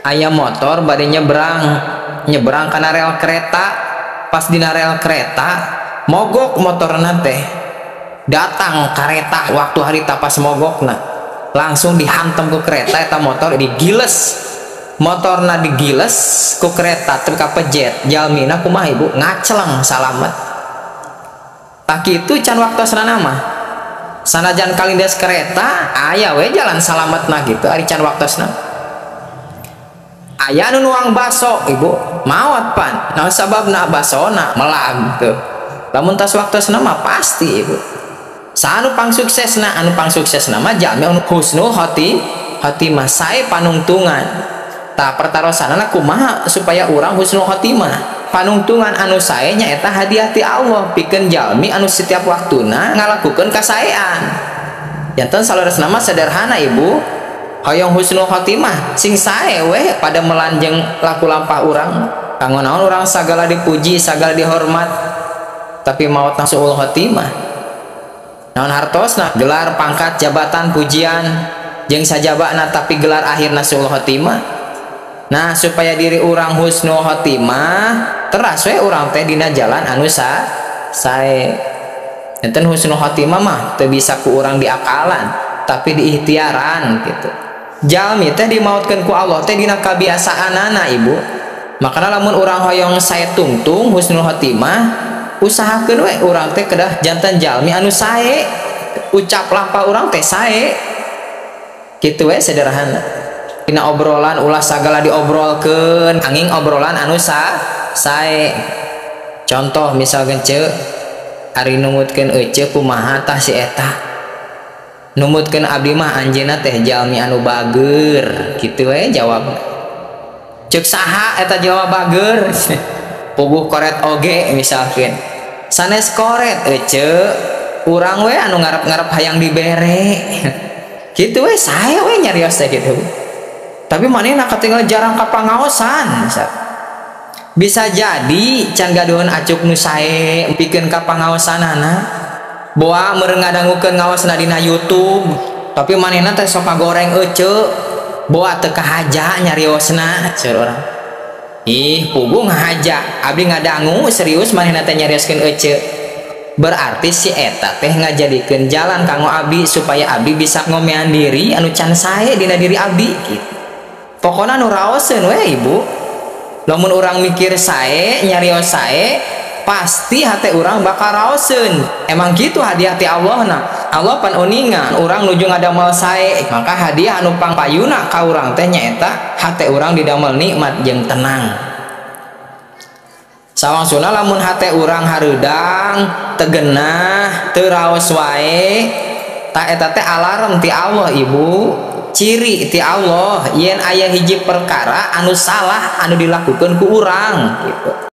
aya motor bade nyebrang karena rel kereta. Pas dina rel kereta mogok motorna teh, datang kereta waktu harita pas mogokna langsung dihantam ku kereta, eta motor digiles, motorna digiles ku kereta teu kapejet, jalmina kumaha ibu ngaceleng salamet. Tak kitu can waktosna mah sanajan kalindes kereta aya we jalan salametna gitu ari can waktosna. Aya nu nuang baso ibu maot pan naon sababna basona melag tuh, lamun tas waktosna mah pasti ibu. Anu pangsuksesna mah jalmi anu husnul khotimah sae panungtungan. Ta pertarosanana kumaha supaya urang husnul khotimah? Panungtungan anu sae nyaeta hadiah ti Allah pikeun jalmi anu setiap waktuna ngalakukeun kasaean. Janten saleureusna mah sederhana ibu, hoyong husnul khotimah sing sae we pada melanjeng laku lampah urang. Kanggo naon urang sagala dipuji, sagala dihormat, tapi maotna suul khotimah. Naon hartosna gelar pangkat jabatan pujian jeung sajabana tapi gelar akhirna suul khotimah. Nah supaya diri orang husnul khotimah teras we urang teh dina jalan anu sae. Enten husnul khotimah mah teu bisa ku urang diakalan tapi diikhtiaran gitu. Jalmi teh dimautkeun ku Allah teh dina kabiasaanana ibu. Makana lamun urang hoyong sae tungtung husnul khotimah usahakeun we urang teh kedah jantan jalmi anu sae, ucap lampah urang teh sae kitu we sederhana. Dina obrolan ulah sagala diobrolkeun angin obrolan anu sae. Contoh misalkan ceuk ari numutkeun ece kumaha tah si eta, numutkeun abdi mah anjeunna teh jalmi anu bager kitu we jawabna. Ceuk saha eta jawab bager puguh koret oge misalkan sanes koret ece urang we anu ngarep-ngarep hayang dibere gitu we sae we nyarios teh gitu. Tapi manehna katinggal jarang kapangaosan bisa jadi can gaduhan acuk nu sae pikeun kapangaosanana boa meureun ngadangukeun ngaosna dina YouTube tapi manehna teh sok kagoreng ece boa teu kahaja nyariosna seueur urang. Ih puguh ngahaja abdi ngadangu serius manehna teh nyarioskeun ece, berarti si eta teh ngajadikeun jalan kanggo abdi supaya abdi bisa ngomean diri anu can sae dina diri abdi gitu. Pokona nu raoseun we ibu, lamun urang mikir sae nyarios sae pasti hate urang bakal raoseun. Emang gitu hadiah ti Allah na, Allah pan uningan urang nuju ngadamel sae, maka hadiah anu pangpayuna ka urang teh nyaeta hate urang didamel nikmat jeung tenang. Sawangsuna lamun hate urang hareudang teu geunah teu raos wae ta eta teh alarm ti Allah ibu, ciri ti Allah yen aya hiji perkara anu salah anu dilakukeun ku urang gitu.